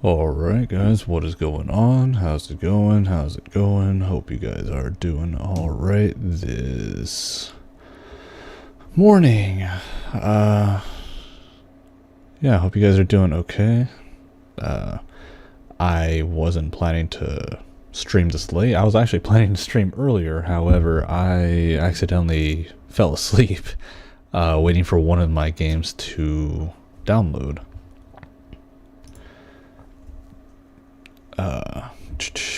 Alright guys, what is going on? How's it going? How's it going? Hope you guys are doing alright this morning. Yeah, hope you guys are doing okay. I wasn't planning to stream this late. I was actually planning to stream earlier, however, I accidentally fell asleep waiting for one of my games to download.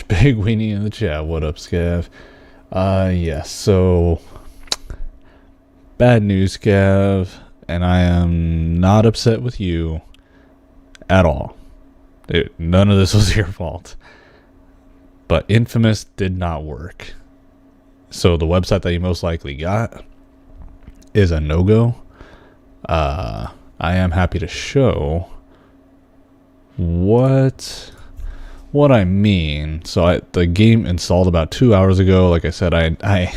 Big weenie in the chat. What up, Scav? Yeah, so bad news, Scav, and I am not upset with you at all. None of this was your fault. But Infamous did not work. So the website that you most likely got is a no-go. I am happy to show what I mean. So the game installed about 2 hours ago. Like I said, I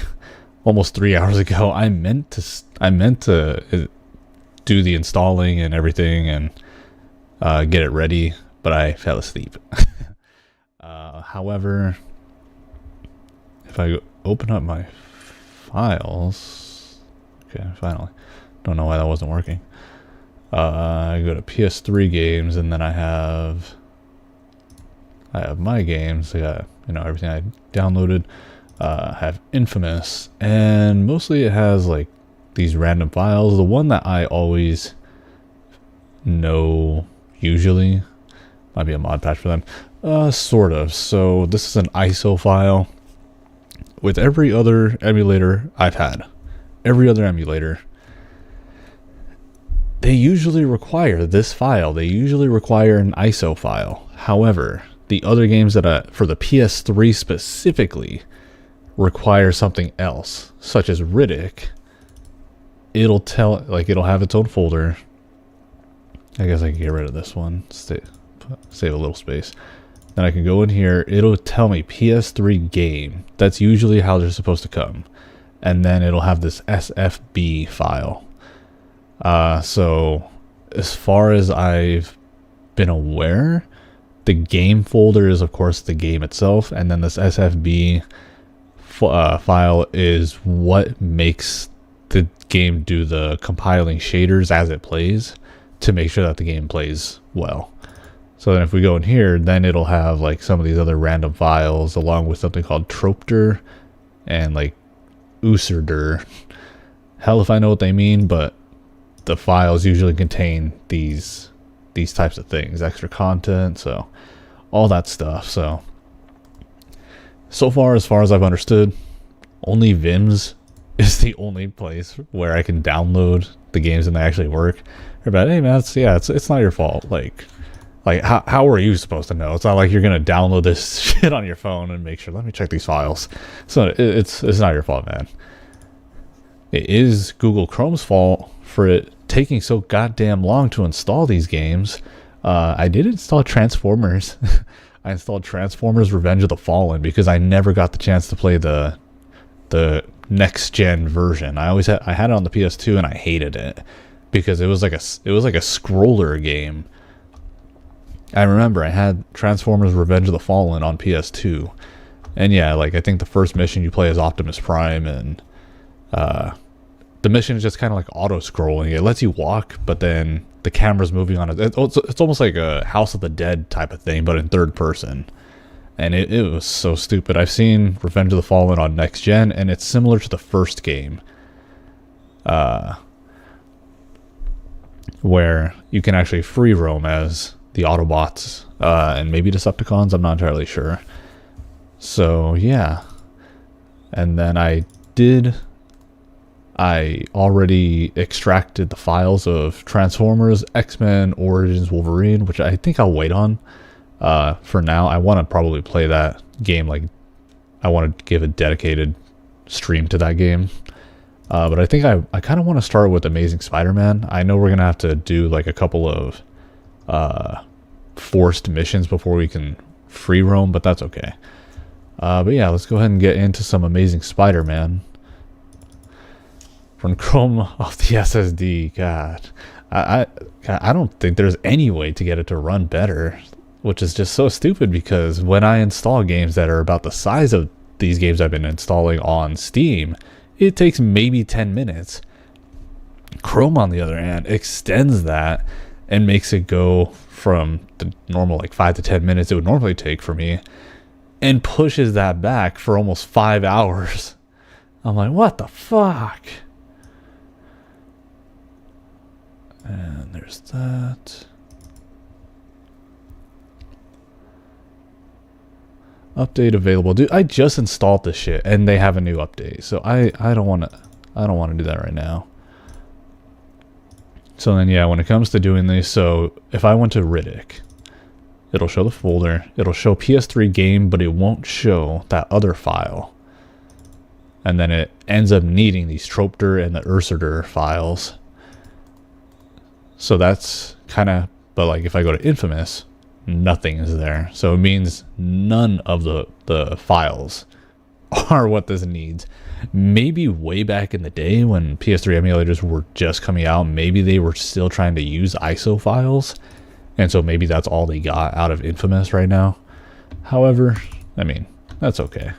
almost 3 hours ago. I meant to do the installing and everything and get it ready, but I fell asleep. However, if I open up my files, okay, finally. Don't know why that wasn't working. I go to PS3 games, and then I have my games. I got, everything I downloaded. I have Infamous, and mostly it has like these random files. The one that I always know usually might be a mod patch for them. Sort of. So this is an ISO file. With every other emulator I've had, every other emulator, they usually require this file. They usually require an ISO file. However, the other games that for the PS3 specifically require something else, such as Riddick. It'll have its own folder. I guess I can get rid of this one. Save a little space. Then I can go in here. It'll tell me PS3 game. That's usually how they're supposed to come. And then it'll have this SFB file. So as far as I've been aware, the game folder is of course the game itself, and then this SFB file is what makes the game do the compiling shaders as it plays to make sure that the game plays well. So then if we go in here, then it'll have like some of these other random files along with something called Tropter and like Userder. Hell if I know what they mean, but the files usually contain these types of things, extra content, so all that stuff. So far as I've understood, only Vims is the only place where I can download the games and they actually work. But hey man, it's not your fault. Like how are you supposed to know? It's not like you're gonna download this shit on your phone and make sure, let me check these files. So it's not your fault, man. It is Google Chrome's fault for it taking so goddamn long to install these games. I did install Transformers. I installed Transformers Revenge of the Fallen because I never got the chance to play the next gen version. I had it on the PS2 and I hated it because it was like a scroller game. I remember I had Transformers Revenge of the Fallen on PS2, and yeah, like I think the first mission you play as Optimus Prime, and the mission is just kind of like auto-scrolling. It lets you walk, but then the camera's moving on it. It's almost like a House of the Dead type of thing, but in third person. And it was so stupid. I've seen Revenge of the Fallen on next gen, and it's similar to the first game, where you can actually free roam as the Autobots and maybe Decepticons. I'm not entirely sure. So yeah, and then I already extracted the files of Transformers, X-Men, Origins, Wolverine, which I think I'll wait on. For now, I want to probably play that game. Like, I want to give a dedicated stream to that game. But I think I kind of want to start with Amazing Spider-Man. I know we're going to have to do like a couple of forced missions before we can free roam, but that's okay. But yeah, let's go ahead and get into some Amazing Spider-Man. Run Chrome off the SSD. God, I don't think there's any way to get it to run better. which is just so stupid because when I install games that are about the size of these games I've been installing on Steam, it takes maybe 10 minutes. Chrome, on the other hand, extends that and makes it go from the normal like 5 to 10 minutes it would normally take for me and pushes that back for almost 5 hours. I'm like, what the fuck? And there's that. Update available. Dude, I just installed this shit and they have a new update. So I don't want to do that right now. So then yeah, when it comes to doing this, so if I went to Riddick, it'll show the folder, it'll show PS3 game, but it won't show that other file. And then it ends up needing these Tropter and the Ursader files. So that's kind of, but like if I go to Infamous, nothing is there. So it means none of the files are what this needs. Maybe way back in the day when PS3 emulators were just coming out, maybe they were still trying to use ISO files. And so maybe that's all they got out of Infamous right now. However, I mean, that's okay.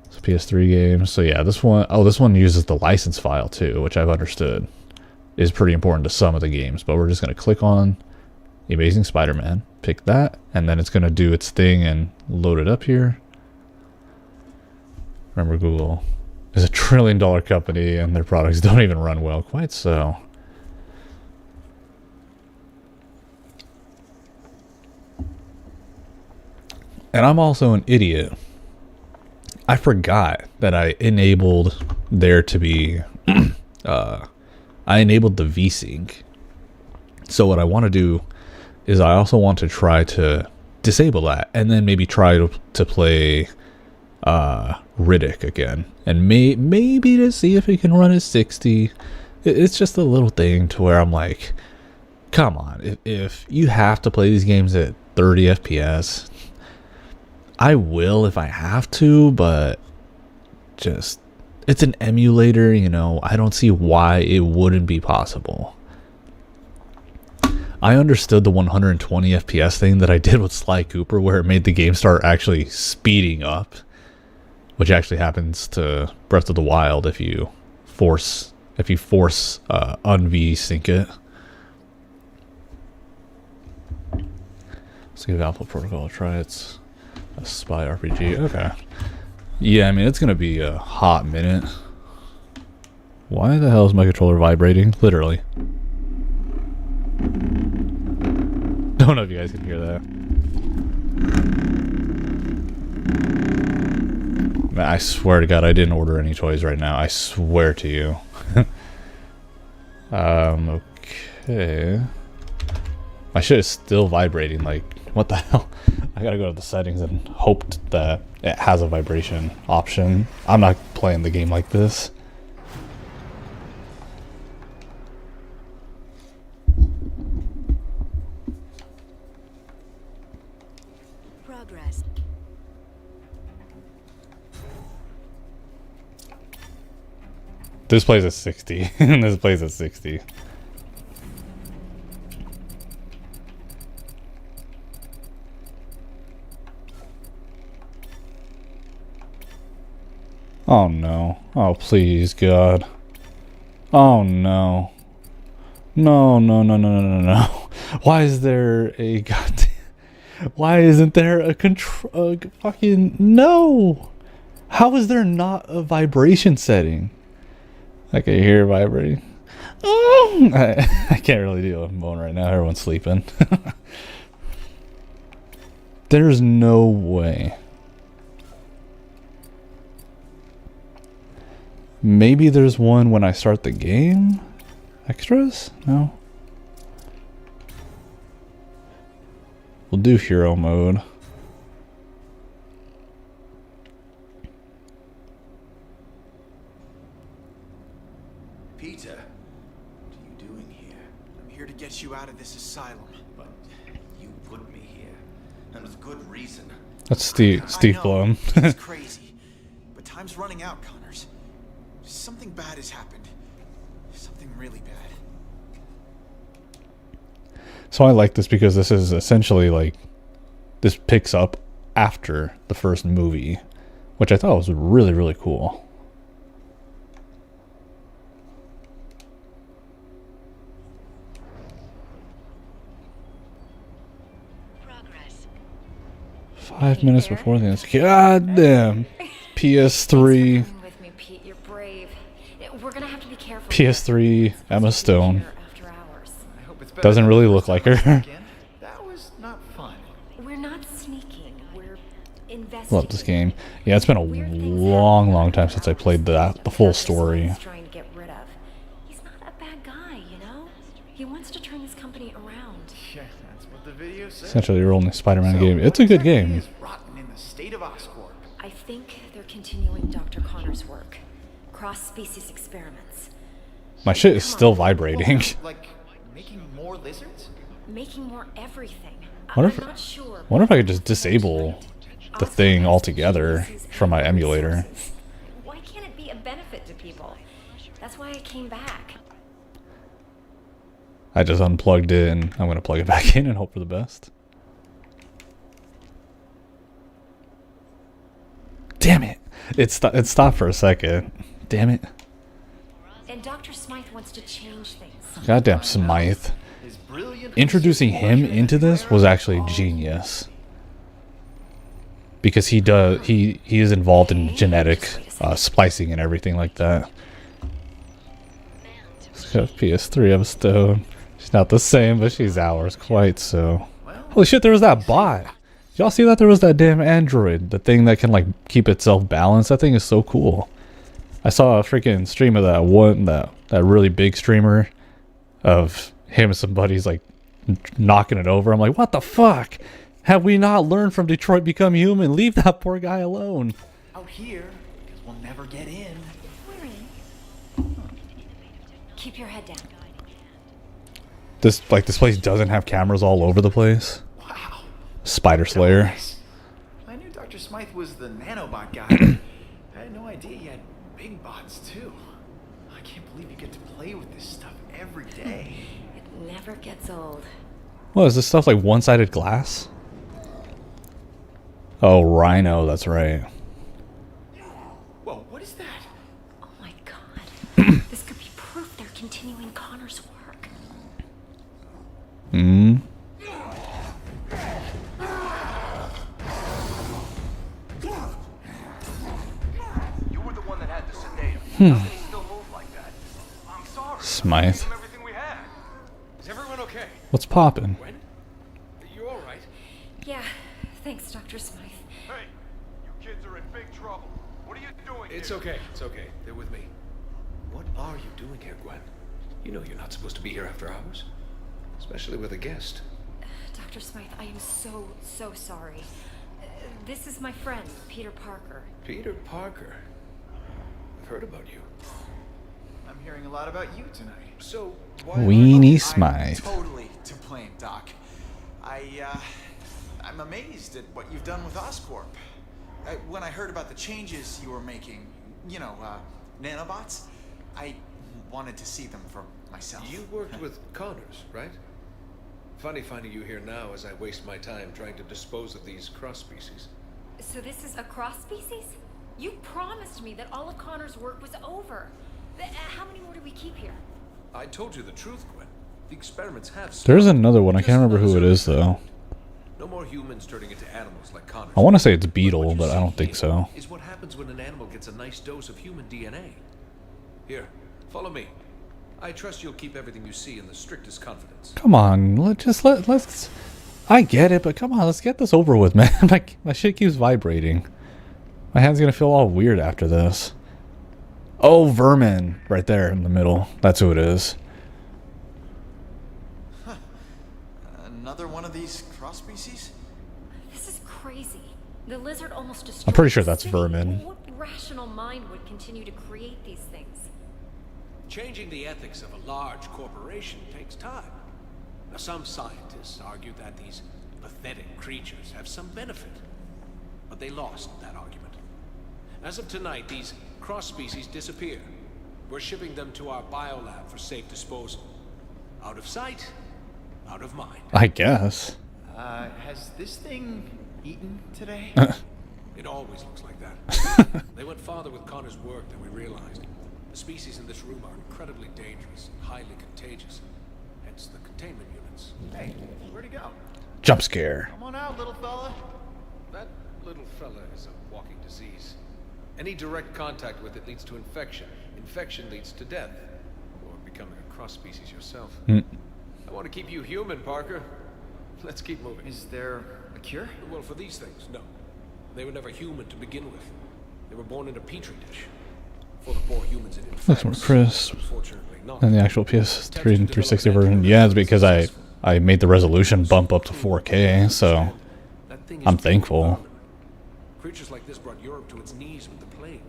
So PS3 games. So yeah, this one uses the license file too, which I've understood is pretty important to some of the games. But we're just going to click on The Amazing Spider-Man, pick that, and then it's going to do its thing and load it up here. Remember, Google is a $1 trillion company and their products don't even run well, quite so. And I'm also an idiot. I forgot that I enabled there to be, I enabled the VSync. So what I want to do is I also want to try to disable that and then maybe try to play Riddick again. And maybe to see if it can run at 60. It's just a little thing to where I'm like, come on, if you have to play these games at 30 FPS, I will if I have to, but just, it's an emulator, you know, I don't see why it wouldn't be possible. I understood the 120 FPS thing that I did with Sly Cooper where it made the game start actually speeding up, which actually happens to Breath of the Wild if you force un-VSync it. Let's give Alpha Protocol a try. It's a spy RPG. Okay. Yeah, I mean, it's going to be a hot minute. Why the hell is my controller vibrating? Literally. Don't know if you guys can hear that. Man, I swear to God, I didn't order any toys right now. I swear to you. Okay. My shit is still vibrating. Like, what the hell? I gotta go to the settings and hope that it has a vibration option. I'm not playing the game like this. Progress. This plays at 60. And this plays at 60. Oh no. Oh please, God. Oh no. No, no, no, no, no, no, no. Why is there a goddamn... Why isn't there a fucking... No! How is there not a vibration setting? I can hear it vibrating. I can't really deal with moan right now. Everyone's sleeping. There's no way. Maybe there's one when I start the game? Extras? No. We'll do hero mode. Peter, what are you doing here? I'm here to get you out of this asylum. But you put me here, and with good reason. That's Steve Blum. It's crazy, but time's running out, Connors. Something bad has happened. Something really bad. So I like this because this is essentially like this picks up after the first movie, which I thought was really, really cool. Progress. 5 minutes before the end. God damn. PS3. Coming with me, Pete. You're brave. We're gonna have to be careful. PS3 Emma Stone. After hours. I hope it's better Doesn't than really the look first like time I her. snuck in. That was not fun. We're not sneaking. We're investigating. Love this game. Yeah, it's been a long time since I played the full story. Trying to get rid of. He's not a bad guy, you know. He wants to turn this company around. Yeah, that's what the video said. Essentially your only Spider-Man So, game. what It's a good exactly game. is rotten in the state of Oscorp? I think they're continuing Dr. Connor's work. Cross-species experiments. My shit is still vibrating. Like making more lizards? Making more everything. Wonder if- I'm not sure. Wonder if I could just disable the thing altogether from my emulator. Why can't it be a benefit to people? That's why I came back. I just unplugged it and I'm gonna plug it back in and hope for the best. Damn it! It stopped for a second. Damn it! And Dr. Smythe wants to change things. Goddamn Smythe. His brilliant Introducing him into this was actually genius. Because he is involved in genetic splicing and everything like that. It's got PS3 Emma Stone. She's not the same, but she's ours quite so. Holy shit, there was that bot. Y'all see that? There was that damn android. The thing that can like keep itself balanced. That thing is so cool. I saw a freaking stream of that really big streamer of him and some buddies like knocking it over. I'm like, what the fuck? Have we not learned from Detroit Become Human? Leave that poor guy alone. out here, because we'll never get in. We're in. Keep your head down. This place doesn't have cameras all over the place. Wow. Spider Slayer. Nice. I knew Dr. Smythe was the nanobot guy. I had no idea he had big bots too. I can't believe you get to play with this stuff every day. It never gets old. What is this stuff like one-sided glass? Oh, Rhino, that's right. Whoa, what is that? Oh my god. This could be proof they're continuing Connor's work. Hmm. You were the one that had the sedate. How can he still move like that? I'm sorry. Smythe. Gave him everything we had. Is everyone okay? What's poppin'? Gwen? Are you all right? Yeah, thanks, Dr. Smythe. Hey, you kids are in big trouble. What are you doing It's here? okay. It's okay. They're with me. What are you doing here, Gwen? You know you're not supposed to be here after hours. Especially with a guest. Dr. Smythe, I am so sorry. This is my friend, Peter Parker. Peter Parker. I've heard about you. I'm hearing a lot about you tonight. So, why... Weenie I'm Smythe. totally to blame, Doc. I'm amazed at what you've done with Oscorp. When I heard about the changes you were making, you know, nanobots, I wanted to see them for myself. You worked with Connors, right? Funny finding you here now as I waste my time trying to dispose of these cross-species. So this is a cross species? You promised me that all of Connor's work was over. How many more do we keep here? I told you the truth, Gwen. The experiments have stopped. There's another one. I Just can't remember who it not is though. No more humans turning into animals like Connors. I want to say it's What Beetle, you but I see don't think here so. Is what happens when an animal gets a nice dose of human DNA. Here, follow me. I trust you'll keep everything you see in the strictest confidence. Come on, let's. I get it, but come on, let's get this over with, man. My shit keeps vibrating. My hand's gonna feel all weird after this. Oh, Vermin, right there in the middle. That's who it is. Another one of these cross species? This is crazy. The lizard almost destroyed I'm pretty sure the that's city. Vermin. What rational mind would continue to create these things? Changing the ethics of a large corporation takes time. Now, some scientists argue that these pathetic creatures have some benefit, but they lost that argument. As of tonight, these cross-species disappear. We're shipping them to our biolab for safe disposal. Out of sight, out of mind. I guess. Has this thing eaten today? It always looks like that. They went farther with Connor's work than we realized. The species in this room are incredibly dangerous and highly contagious. Hence the containment units. Hey, where'd he go? Jump scare. Come on out, little fella. That little fella is a walking disease. Any direct contact with it leads to infection. Infection leads to death. Or becoming a cross-species yourself. I want to keep you human, Parker. Let's keep moving. Is there a cure? Well, for these things, no. They were never human to begin with. They were born in a petri dish. For the poor humans it infects. Looks more crisp Unfortunately not. than the actual PS3 and 360 version. Yeah, it's because I made the resolution bump up to 4K, so That thing is I'm truly thankful. phenomenal. Creatures like this brought Europe to its knees with the plague.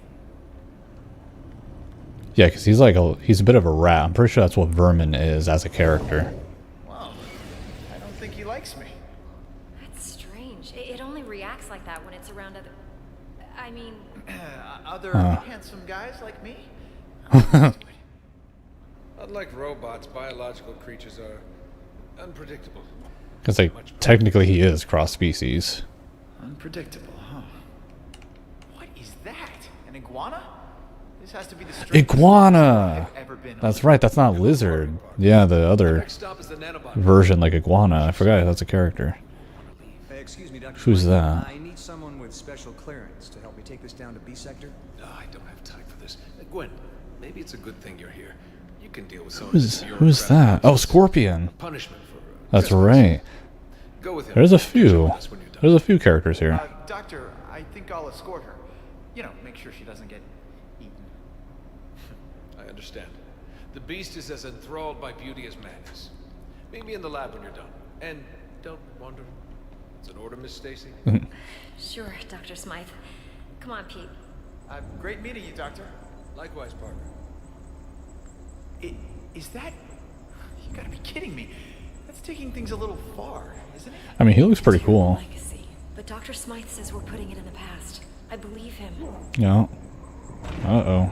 Yeah, because he's like he's a bit of a rat. I'm pretty sure that's what Vermin is as a character. Well, I don't think he likes me. That's strange. It only reacts like that when it's around other... I mean, Other handsome guys like me? Unlike robots, biological creatures are unpredictable. Because like technically he is cross-species. Unpredictable, huh? What is that? An iguana? This has to be the strangest Iguana! I've ever been on. That's right, that's not lizard. Yeah, the other Next stop is the nanobot. version, like iguana. I forgot that's a character. Hey, excuse me, Dr. Who's Schweiger. that? I need someone with special clearance to help me take this down to B sector. No, I don't have time for this. Gwen, maybe it's a good thing you're here. You can deal with some Who's that? Oh, Scorpion. Punishment for That's trespassing. right. Go with him. There's a Catch up few. with us when you're done. There's a few characters here. Doctor, I think I'll escort her. You know, make sure she doesn't get eaten. I understand. The beast is as enthralled by beauty as man is. Meet me in the lab when you're done. And don't wander. It's an order, Miss Stacy. sure, Dr. Smythe. Come on, Pete. Great meeting you, Doctor. Likewise, Parker. Is that... You gotta be kidding me. That's taking things a little far, isn't it? I mean, he looks pretty cool. Legacy. But Dr. Smythe says we're putting it in the past. I believe him. Yeah. Uh-oh.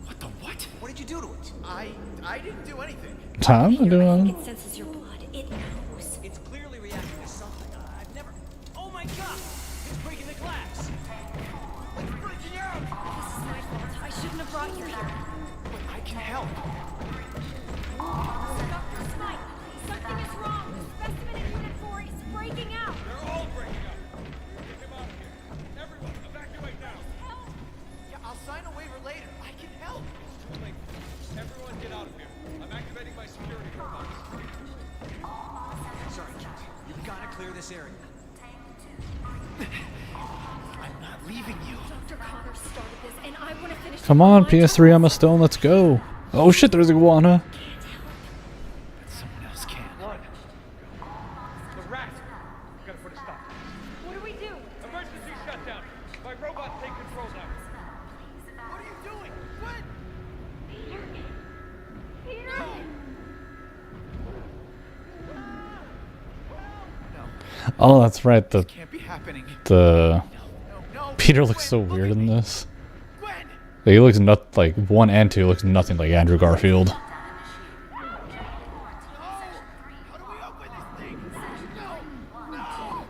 What the what? What did you do to it? I didn't do anything. Time to Peter, do I think it. it senses your blood. It knows. It's clearly reacting to something. I've never. Oh my god! It's breaking the glass. It's breaking out! This is my fault. I shouldn't have brought you here. But I can help. Dr. Smythe, something is wrong. The specimen in Unit 4 is breaking out. They're all breaking up. Get them out of here. Everyone, evacuate now. Help! Yeah, I'll sign a waiver later. I can help. Too late. Everyone get out of here. I'm activating my security robots. Sorry, Kent. You've got to clear this area. I'm not leaving you. Dr. Connor started this, and I want to finish it Come on, my PS3, terms. I'm a stone, let's go. Oh shit, there's iguana. Someone else can. One. The rat. Gotta put a stop. What do we do? Emergency shutdown. My robots take control now. What are you doing? What? Peter! No, Oh, that's right. can't be happening. The No. Peter looks so Gwen, look weird at in me. this. Gwen! He looks not like 1 and 2 looks nothing like Andrew Garfield. How do we open this thing? No!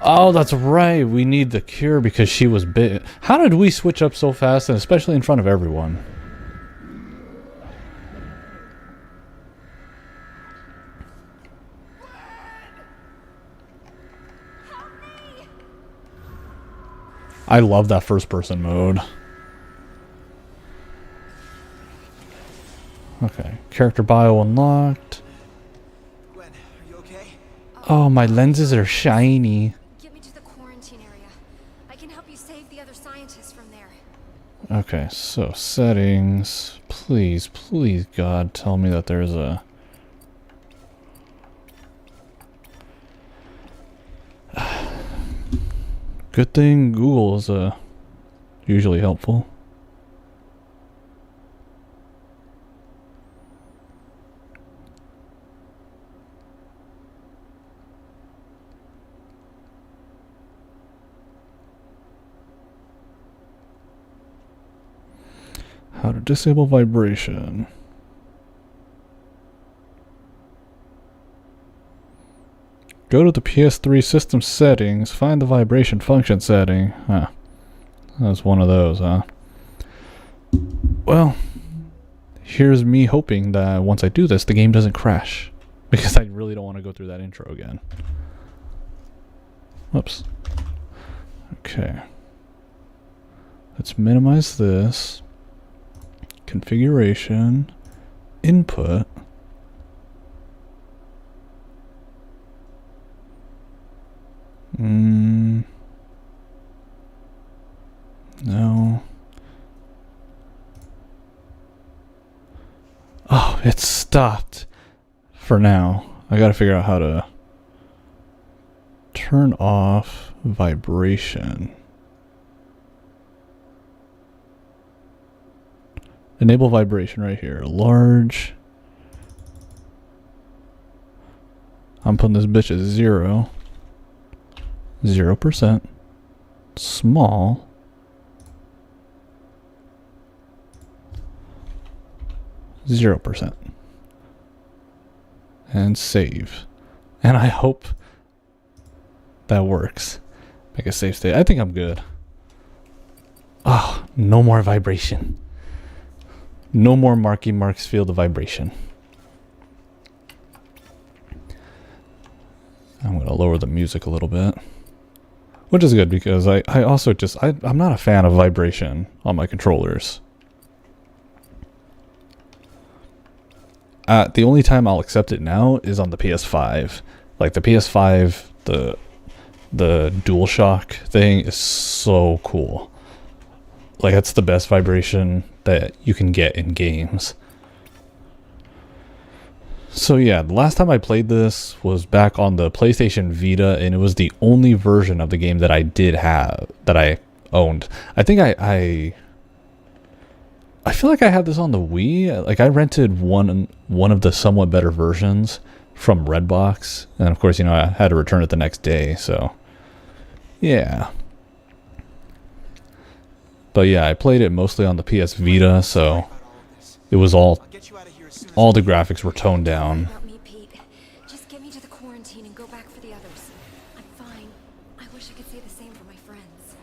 Oh, that's right. We need the cure because she was bit. How did we switch up so fast, and especially in front of everyone? I love that first-person mode. Okay, character bio unlocked. Gwen, are you okay? Oh, my lenses are shiny. Get me to the quarantine area. I can help you save the other scientists from there. Okay, so settings. Please, please, God, tell me that there's a... Good thing Google is usually helpful. How to disable vibration. 'Cause, Go to the PS3 system settings, find the vibration function setting. Huh. That's one of those, huh? Well, here's me hoping that once I do this, the game doesn't crash. Because I really don't want to go through that intro again. Whoops. Okay. Let's minimize this. Configuration. Input. No. Oh, it stopped for now. I gotta figure out how to turn off vibration. Enable vibration right here. Large. I'm putting this bitch at 0. 0%. Small. Zero %. And save. And I hope that works. Make a save state. I think I'm good. Oh, no more vibration. No more Marky Mark's field of vibration. I'm going to lower the music a little bit. Which is good because I also just... I'm not a fan of vibration on my controllers. The only time I'll accept it now is on the PS5. Like the PS5, the DualShock thing is so cool. Like that's the best vibration that you can get in games. So yeah, the last time I played this was back on the PlayStation Vita, and it was the only version of the game that I did have, that I owned. I think I feel like I had this on the Wii. Like I rented one of the somewhat better versions from Redbox, and of course, you know, I had to return it the next day. So, yeah. But yeah, I played it mostly on the PS Vita, so it was all the graphics were toned down. About me, Pete. Just get me to the quarantine and go back for the others. I'm fine. I wish I could say the same for my friends.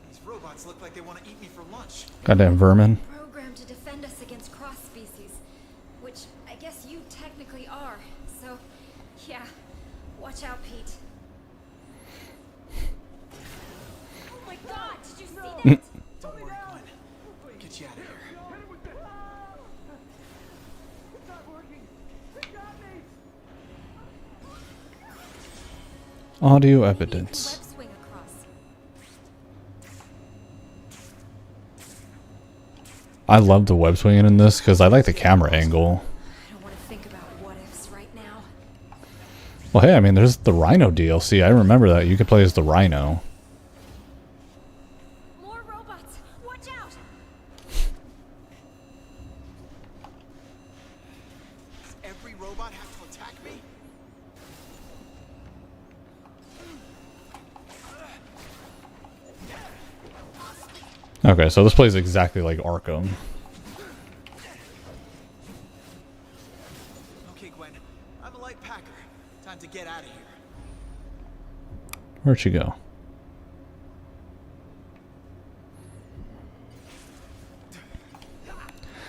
These robots look like they want to eat me for lunch. Goddamn vermin. Programmed to defend us against cross species, which I guess you technically are. So, yeah, watch out, Pete. Oh my God! Did you see that? Don't worry, Gwen. We'll get you out of here. Audio Maybe you can evidence. web swing across. I love the web swinging in this because I like the camera angle. I don't want to think about what ifs right now. Well, hey, I mean, there's the Rhino DLC. I remember that. You could play as the Rhino. More robots! Watch out! Does every robot have to attack me? Okay, so this plays exactly like Arkham. Okay, Gwen. I'm a light packer. Time to get out of here. Where'd she go?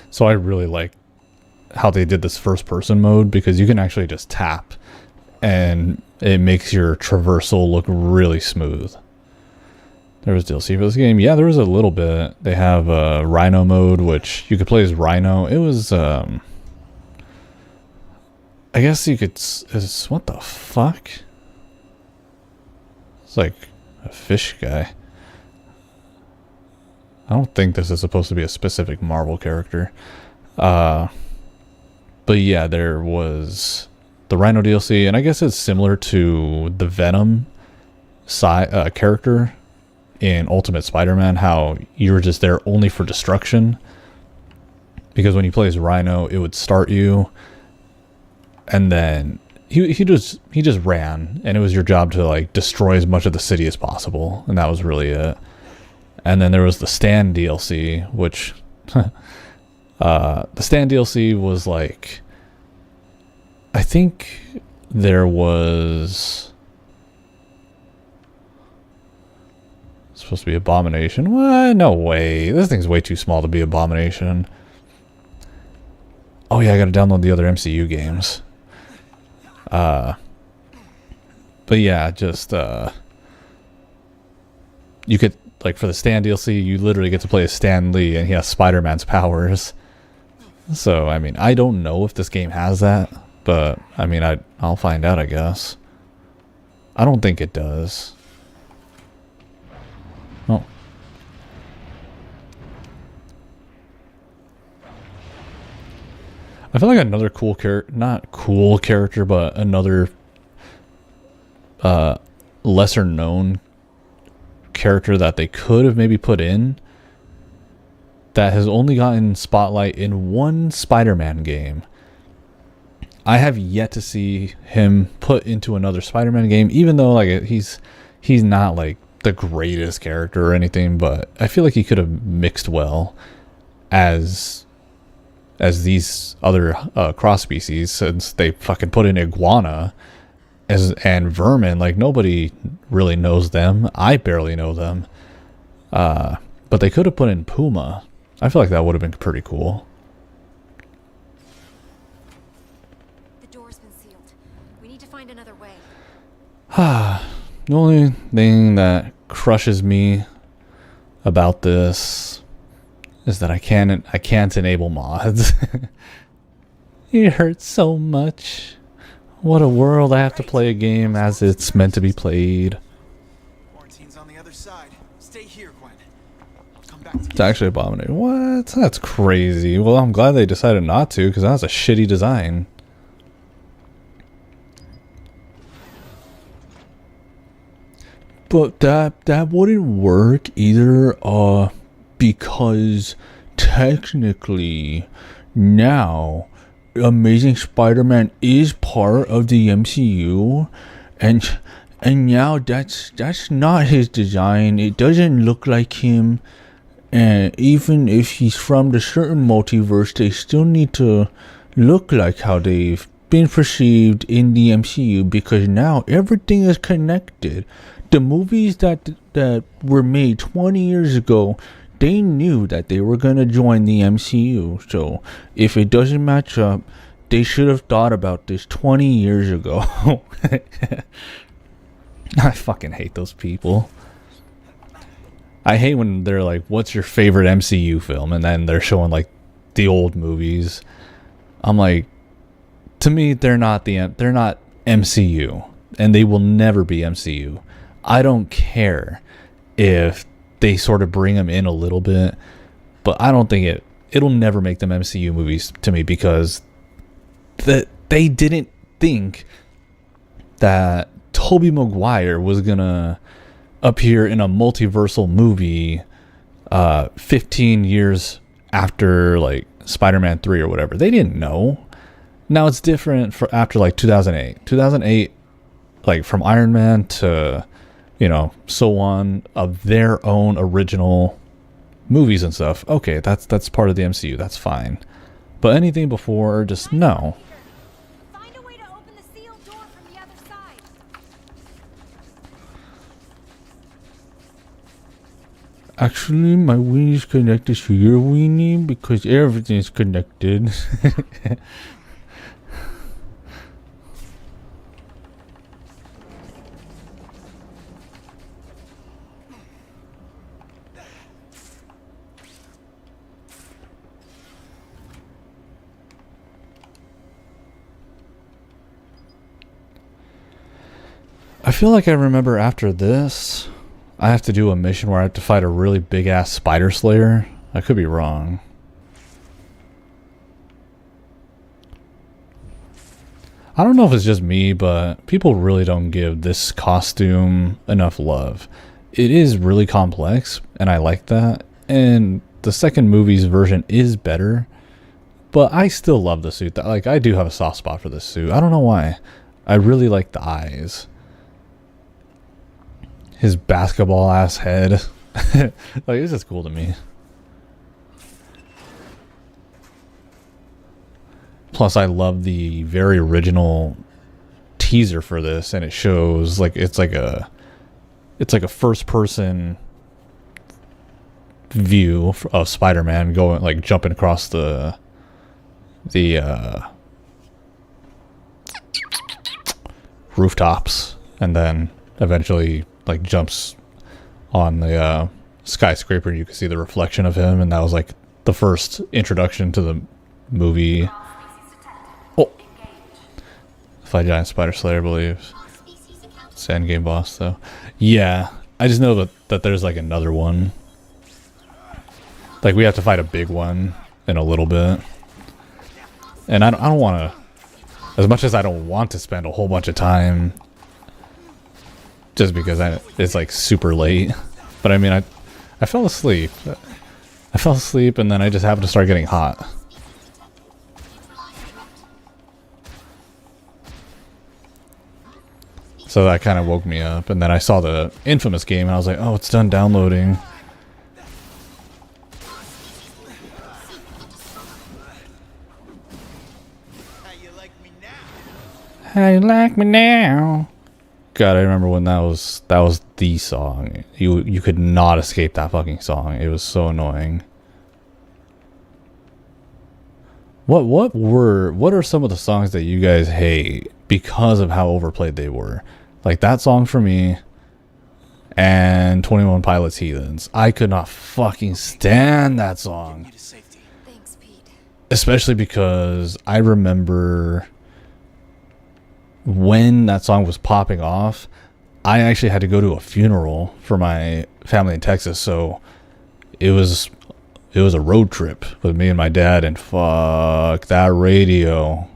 So I really like how they did this first person mode because you can actually just tap and it makes your traversal look really smooth. There was DLC for this game. Yeah, there was a little bit. They have Rhino mode, which you could play as Rhino. It was, I guess you could, what the fuck? It's like a fish guy. I don't think this is supposed to be a specific Marvel character. But yeah, there was the Rhino DLC, and I guess it's similar to the Venom character in Ultimate Spider-Man, how you were just there only for destruction. Because when you play as Rhino, it would start you, and then he just ran, and it was your job to like destroy as much of the city as possible, and that was really it. And then there was the Stand DLC, which the Stand DLC was like, I think there was supposed to be Abomination. What? No way. This thing's way too small to be Abomination. Oh yeah, I gotta download the other MCU games. But yeah, just you could, like, for the Stan DLC, you literally get to play as Stan Lee, and he has Spider-Man's powers. So I mean, I don't know if this game has that, but I mean, I'll find out, I guess. I don't think it does. Oh. I feel like another cool character, not cool character, but another lesser known character that they could have maybe put in that has only gotten spotlight in one Spider-Man game. I have yet to see him put into another Spider-Man game, even though like he's not like the greatest character or anything, but I feel like he could have mixed well as these other cross species, since they fucking put in Iguana and Vermin. Like, nobody really knows them. I barely know them. But they could have put in Puma. I feel like that would have been pretty cool. The door's been sealed. We need to find another way. The only thing that crushes me about this is that I can't enable mods. It hurts so much. What a world. I have to play a game as it's meant to be played. Quarantine's on the other side. Stay here, Gwen. I'll come back to It's actually Abomination. What? That's crazy. Well, I'm glad they decided not to, because that was a shitty design. But that wouldn't work either, because technically now Amazing Spider-Man is part of the MCU, and now that's not his design. It doesn't look like him, and even if he's from the certain multiverse, they still need to look like how they've been perceived in the MCU, because now everything is connected. The movies that were made 20 years ago, they knew that they were going to join the MCU. So if it doesn't match up, they should have thought about this 20 years ago. I fucking hate those people. I hate when they're like, what's your favorite MCU film? And then they're showing like the old movies. I'm like, to me, they're not MCU, and they will never be MCU. I don't care if they sort of bring them in a little bit, but I don't think it'll never make them MCU movies to me, because they didn't think that Tobey Maguire was gonna appear in a multiversal movie 15 years after like Spider-Man 3 or whatever. They didn't know. Now it's different for after like 2008, like from Iron Man to, you know, so on, of their own original movies and stuff. Okay, that's part of the MCU. That's fine. But anything before, just no. Find a way to open the sealed door from the other side. Actually, my weenie is connected to your weenie because everything is connected. I feel like I remember after this, I have to do a mission where I have to fight a really big ass spider slayer. I could be wrong. I don't know if it's just me, but people really don't give this costume enough love. It is really complex, and I like that. And the second movie's version is better, but I still love the suit. Like, I do have a soft spot for this suit. I don't know why. I really like the eyes. His basketball ass head. Like, it's just cool to me. Plus, I love the very original teaser for this, and it shows like it's like a first person view of Spider-Man going like jumping across the rooftops, and then eventually like jumps on the skyscraper, and you can see the reflection of him, and that was like the first introduction to the movie. Oh, Five Giant Spider Slayer believes it's the endgame boss though. Yeah, I just know that there's like another one. Like we have to fight a big one in a little bit, and I don't want to, as much as I don't want to spend a whole bunch of time, just because it's like super late. But I mean, I fell asleep. I fell asleep, and then I just happened to start getting hot. So that kind of woke me up, and then I saw the Infamous game, and I was like, oh, it's done downloading. How you like me now? God, I remember when that was the song. You could not escape that fucking song. It was so annoying. What are some of the songs that you guys hate because of how overplayed they were? Like that song for me, and 21 Pilots Heathens. I could not fucking stand that song. Thanks, Pete. Especially because I remember when that song was popping off, I actually had to go to a funeral for my family in Texas, so it was a road trip with me and my dad, and fuck that radio.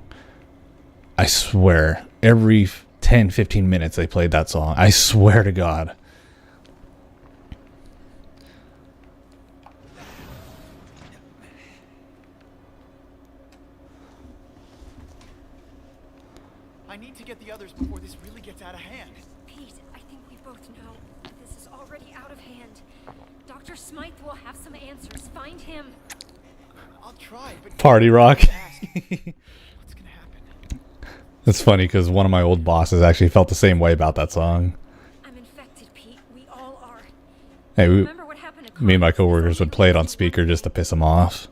I swear, every 10-15 minutes they played that song. I swear to God. I need to get the others before this really gets out of hand. Pete, I think we both know this is already out of hand. Dr. Smythe will have some answers. Find him. I'll try, but Party rock. what's gonna happen? It's funny because one of my old bosses actually felt the same way about that song. I'm infected, Pete. We all are. Hey, Remember what happened to me and my Connors? coworkers would play it on speaker just to piss him off.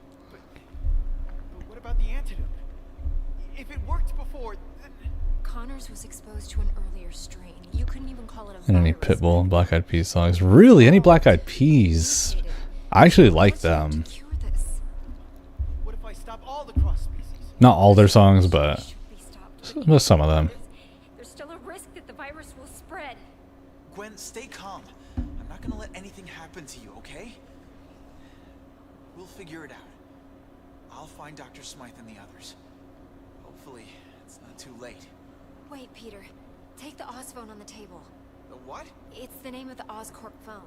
But what about the antidote? If it worked before, then... Connors was exposed to an earlier strain. You couldn't even call it a And any virus. Pitbull and Black Eyed Peas songs. Really? Any Black Eyed Peas? I actually like them. Cure this. What if I stop all the cross species? Not all their songs, but Should be stopped. some of them. There's still a risk that the virus will spread. Gwen, stay calm. I'm not gonna let anything happen to you, okay? We'll figure it out. I'll find Dr. Smythe and the others. Hopefully, it's not too late. Wait, Peter. Take the Oz phone on the table. The what? It's the name of the Oscorp phone.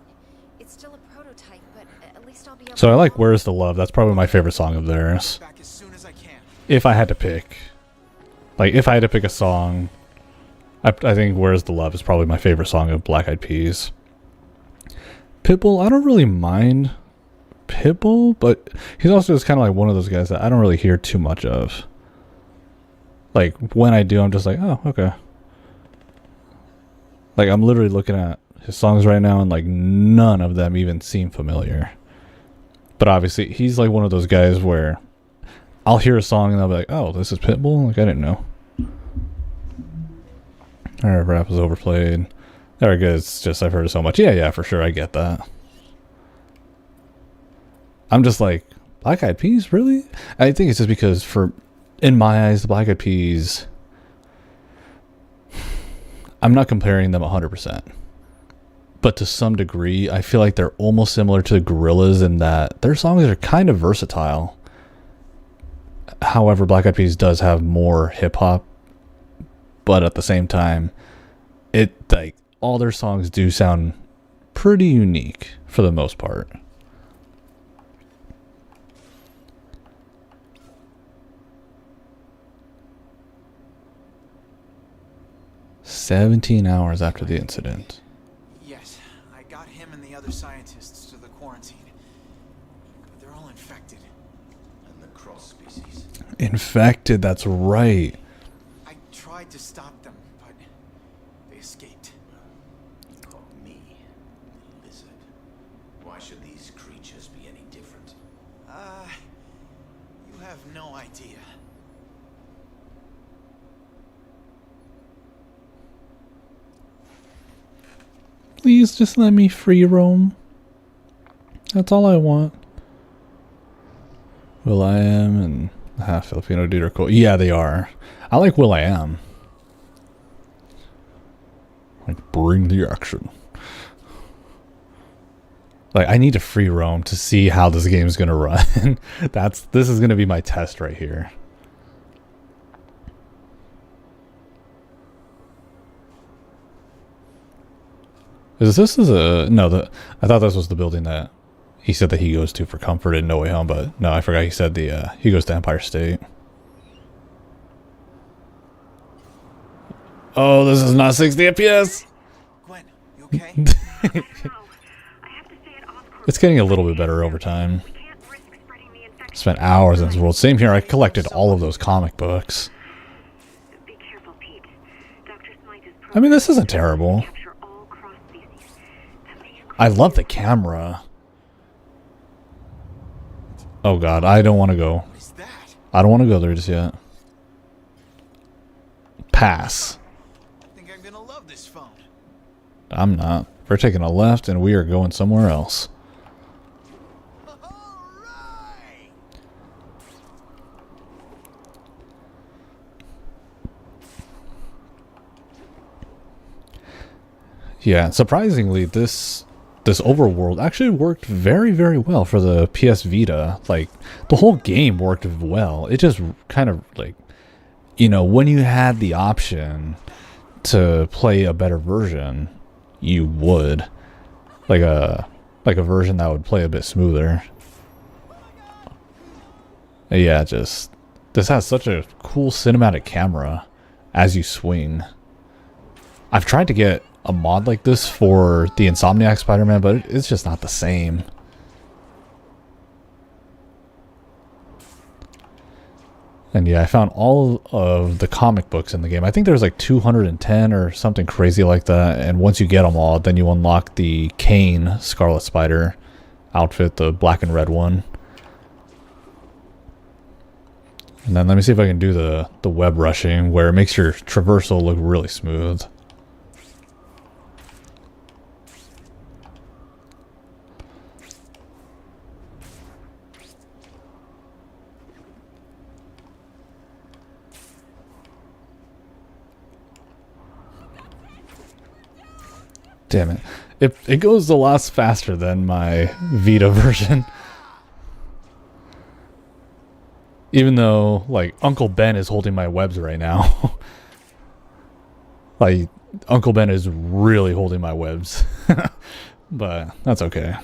It's still a prototype, but at least I'll be able So I to like call Where's the Love. That's probably my favorite song of theirs. Back as soon as I can. If I had to pick. Like, if I had to pick a song, I think Where's the Love is probably my favorite song of Black Eyed Peas. Pitbull, I don't really mind Pitbull, but he's also just kind of like one of those guys that I don't really hear too much of. Like, when I do, I'm just like, oh, okay. Like, I'm literally looking at his songs right now, and like none of them even seem familiar. But obviously, he's like one of those guys where I'll hear a song and I'll be like, oh, this is Pitbull? Like, I didn't know. Alright, rap is overplayed. There good. It's just I've heard it so much. Yeah, for sure. I get that. I'm just like, Black Eyed Peas? Really? I think it's just because in my eyes, the Black Eyed Peas, I'm not comparing them 100%. But to some degree, I feel like they're almost similar to the Gorillaz in that their songs are kind of versatile. However, Black Eyed Peas does have more hip-hop, but at the same time, all their songs do sound pretty unique for the most part. "17 hours after the incident." Yes, I got him and the other scientists to the quarantine. But they're all infected. And the cross species. Infected, that's right. I tried to stop them, but escaped. Call me the lizard. Why should these creatures be any different? You have no idea. Please just let me free roam. That's all I want. Will I Am and the half Filipino dude are cool. Yeah, they are. I like Will I Am. Like, bring the action. Like, I need to free roam to see how this game is gonna run. This is gonna be my test right here. I thought this was the building that he said that he goes to for comfort in No Way Home, but no, I forgot he said he goes to Empire State. Oh, this is not 60 FPS. Gwen, you okay? It's getting a little bit better over time. Spent hours in this world. Same here. I collected all of those comic books. I mean, this isn't terrible. I love the camera. Oh god, I don't want to go. What is that? I don't want to go there just yet. Pass. I think I'm gonna love this phone. I'm not. We're taking a left and we are going somewhere else. Alright! Yeah, surprisingly, this overworld actually worked very, very well for the PS Vita. Like, the whole game worked well. It just kind of, like, you know, when you had the option to play a better version, you would. Like a version that would play a bit smoother. Yeah, this has such a cool cinematic camera as you swing. I've tried to get a mod like this for the Insomniac Spider-Man, but it's just not the same. And yeah, I found all of the comic books in the game. I think there's like 210 or something crazy like that. And once you get them all, then you unlock the Kane Scarlet Spider outfit, the black and red one. And then let me see if I can do the web rushing, where it makes your traversal look really smooth. Damn it. It goes a lot faster than my Vita version. Even though, like, Uncle Ben is holding my webs right now. Like, Uncle Ben is really holding my webs. But that's okay.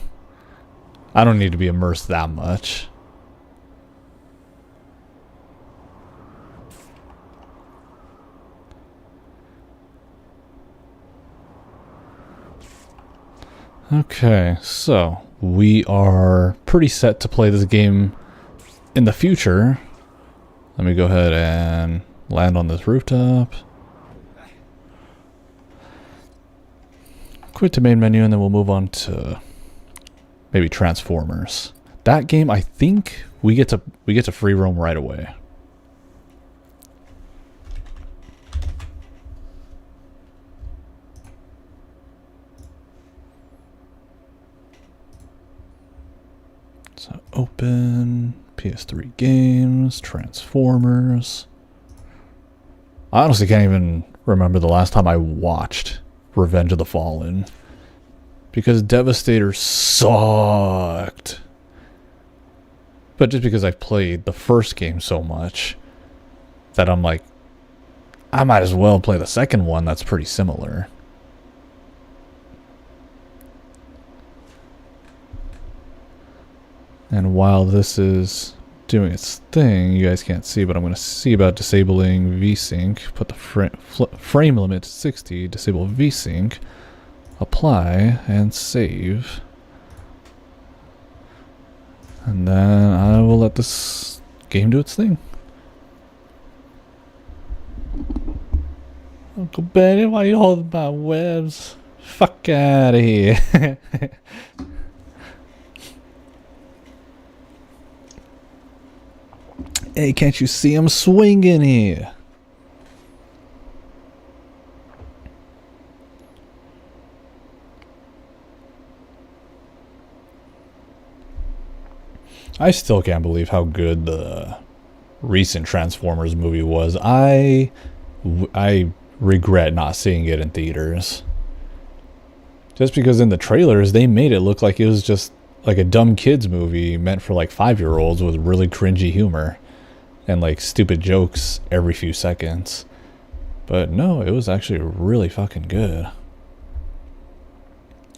I don't need to be immersed that much. Okay, so we are pretty set to play this game in the future. Let me go ahead and land on this rooftop. Quit to main menu, and then we'll move on to maybe Transformers. That game, I think we get to free roam right away. So open PS3 games, Transformers. I honestly can't even remember the last time I watched Revenge of the Fallen, because Devastator sucked. But just because I've played the first game so much that I'm like, I might as well play the second one that's pretty similar. And while this is doing its thing, you guys can't see, but I'm going to see about disabling VSync. Put the frame limit to 60, disable VSync, apply, and save. And then I will let this game do its thing. Oh, Uncle Benny, why you holding my webs? Fuck out of here. Hey, can't you see I'm swinging here? I still can't believe how good the recent Transformers movie was. I regret not seeing it in theaters. Just because in the trailers they made it look like it was just like a dumb kids movie meant for like 5-year-olds with really cringy humor and like stupid jokes every few seconds. But no, it was actually really fucking good.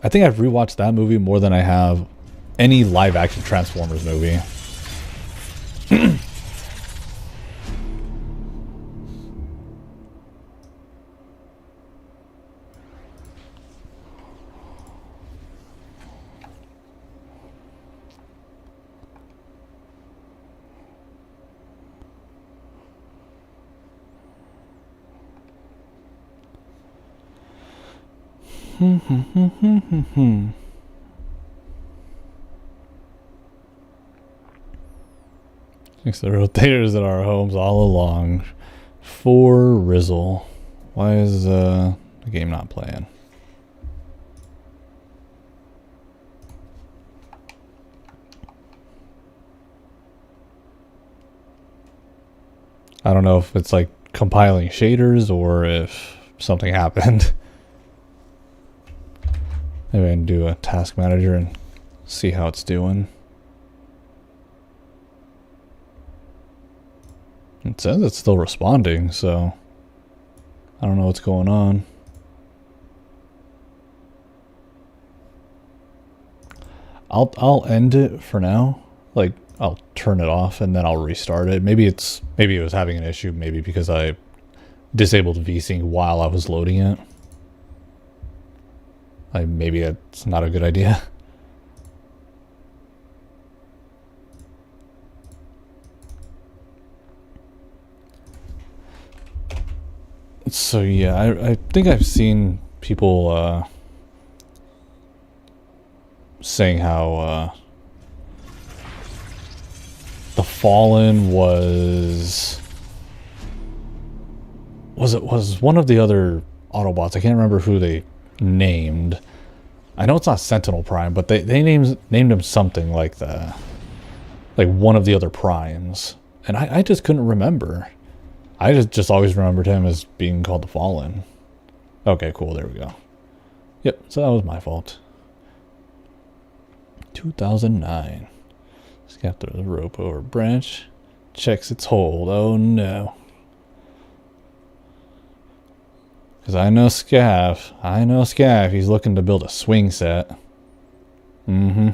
I think I've rewatched that movie more than I have any live action Transformers movie. Thanks to the rotators in our homes all along. For Rizzle. Why is the game not playing? I don't know if it's like compiling shaders or if something happened. Maybe I can do a task manager and see how it's doing. It says it's still responding, so I don't know what's going on. I'll end it for now. Like I'll turn it off and then I'll restart it. Maybe it was having an issue, maybe because I disabled VSync while I was loading it. Maybe it's not a good idea. So yeah, I think I've seen people saying how the Fallen was one of the other Autobots. I can't remember who they named. I know it's not Sentinel Prime, but they named him something like that, like one of the other primes, and I just couldn't remember. I just always remembered him as being called the Fallen. Okay, cool, there we go. Yep, so that was my fault. 2009. Scav throws the rope over branch, checks its hold. Oh no. Because I know Scav, he's looking to build a swing set. Mm-hmm.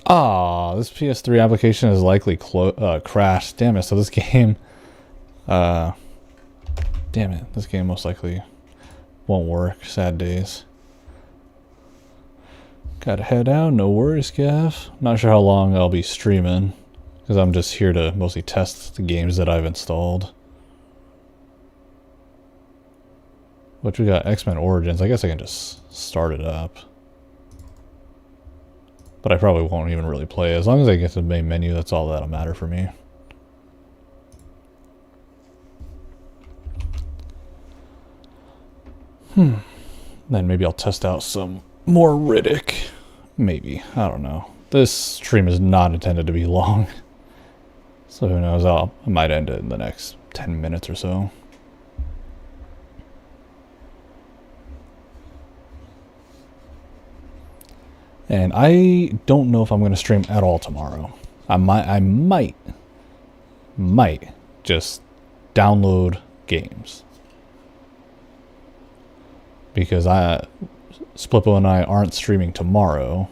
Ah, this PS3 application is likely crashed. Damn it, so this game... damn it, this game most likely won't work. Sad days. Gotta head out, no worries, Scav. Not sure how long I'll be streaming, because I'm just here to mostly test the games that I've installed. Which we got X-Men Origins. I guess I can just start it up. But I probably won't even really play it. As long as I get to the main menu, that's all that'll matter for me. Then maybe I'll test out some more Riddick. Maybe. I don't know. This stream is not intended to be long. So who knows, I might end it in the next 10 minutes or so. And I don't know if I'm going to stream at all tomorrow. I might just download games. Because Splippo and I aren't streaming tomorrow.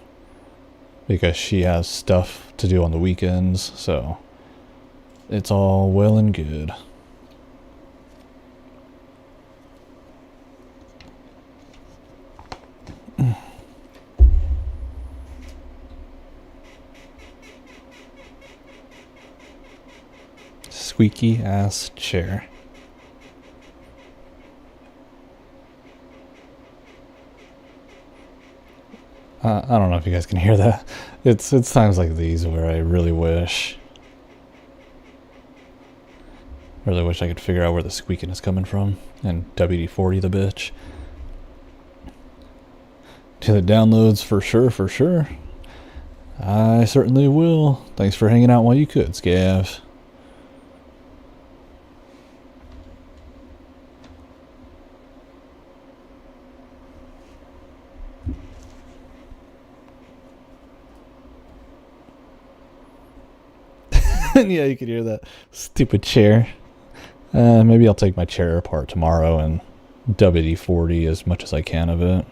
Because she has stuff to do on the weekends, so it's all well and good. squeaky ass chair. I don't know if you guys can hear that. It's times like these where I really wish I could figure out where the squeaking is coming from. And WD-40 the bitch. To the downloads for sure. I certainly will. Thanks for hanging out while you could, Scav. Yeah, you could hear that stupid chair. Maybe I'll take my chair apart tomorrow and WD-40 as much as I can of it.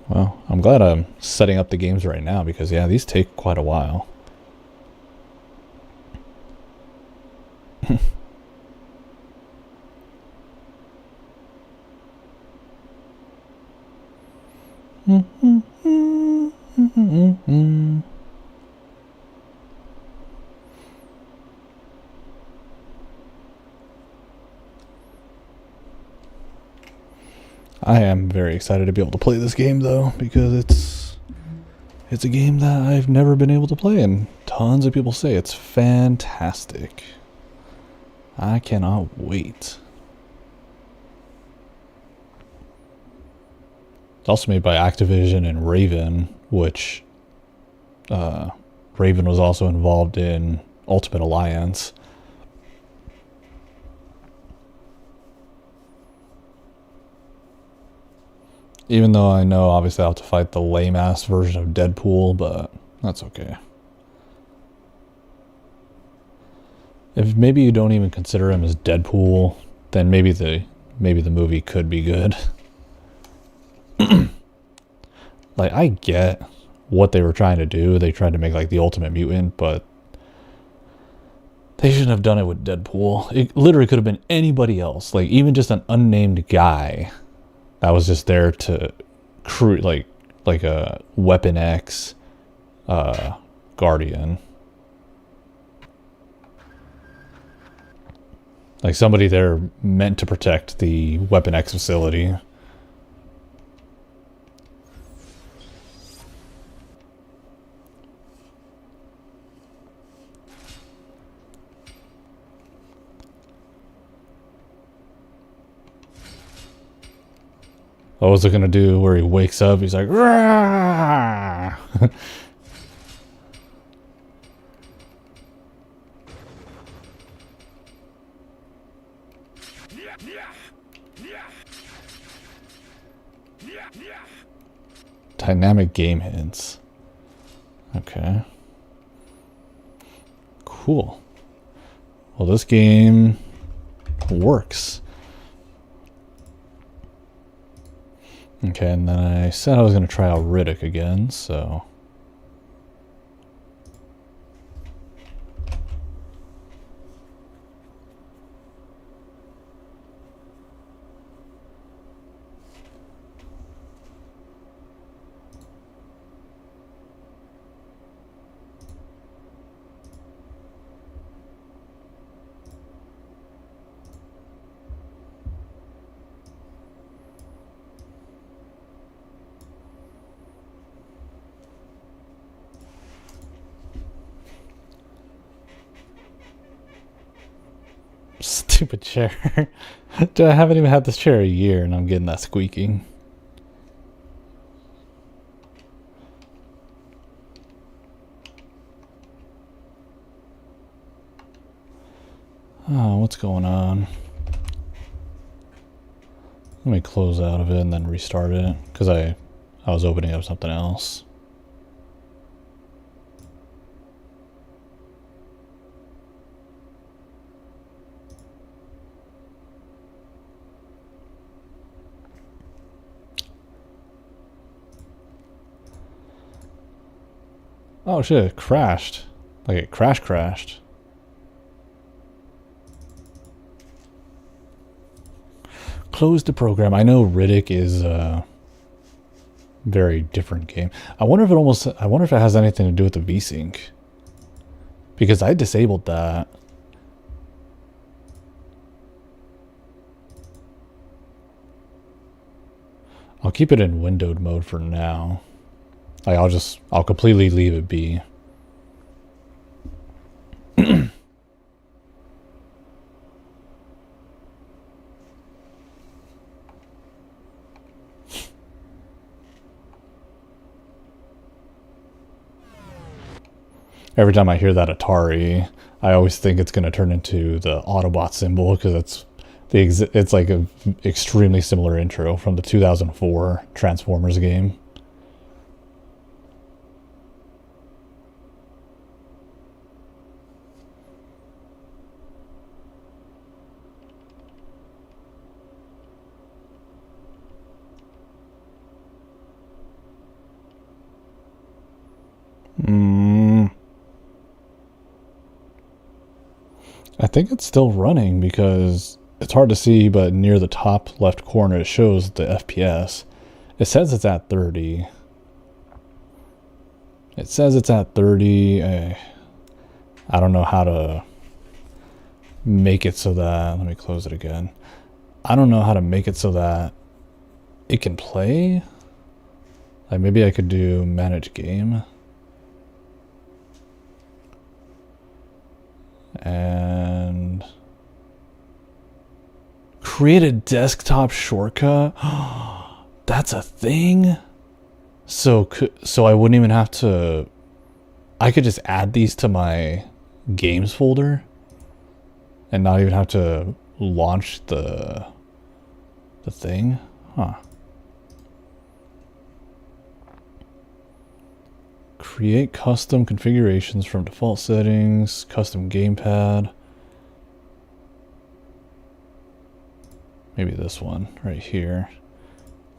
Well, I'm glad I'm setting up the games right now because, yeah, these take quite a while. I am very excited to be able to play this game though, because it's a game that I've never been able to play and tons of people say it's fantastic. I cannot wait. It's also made by Activision and Raven, which Raven was also involved in Ultimate Alliance. Even though I know obviously I'll have to fight the lame-ass version of Deadpool, but that's okay. If maybe you don't even consider him as Deadpool, then maybe the movie could be good. Like, I get what they were trying to do. They tried to make like the Ultimate Mutant, but they shouldn't have done it with Deadpool. It literally could have been anybody else, like even just an unnamed guy that was just there to like a Weapon X Guardian. Like somebody there meant to protect the Weapon X facility. What was it gonna do where he wakes up? He's like, "Rah!" Dynamic game hints. Okay. Cool. Well, this game works. Okay, and then I said I was going to try out Riddick again, so... Stupid chair. Dude, I haven't even had this chair a year and I'm getting that squeaking. Oh, what's going on? Let me close out of it and then restart it, because I was opening up something else. Oh shit, it crashed. Like it crashed. Close the program. I know Riddick is Very different game. I wonder if it has anything to do with the VSync. Because I disabled that. I'll keep it in windowed mode for now. Like I'll completely leave it be. Every time I hear that Atari, I always think it's going to turn into the Autobot symbol because it's like an extremely similar intro from the 2004 Transformers game. I think it's still running because it's hard to see, but near the top left corner it shows the FPS. It says it's at 30. It says it's at 30. I don't know how to make it so that... Let me close it again. I don't know how to make it so that it can play. Like maybe I could do manage game. And create a desktop shortcut. That's a thing. So I wouldn't even have to. I could just add these to my games folder, and not even have to launch the thing. Huh. Create custom configurations from default settings, custom gamepad. Maybe this one right here.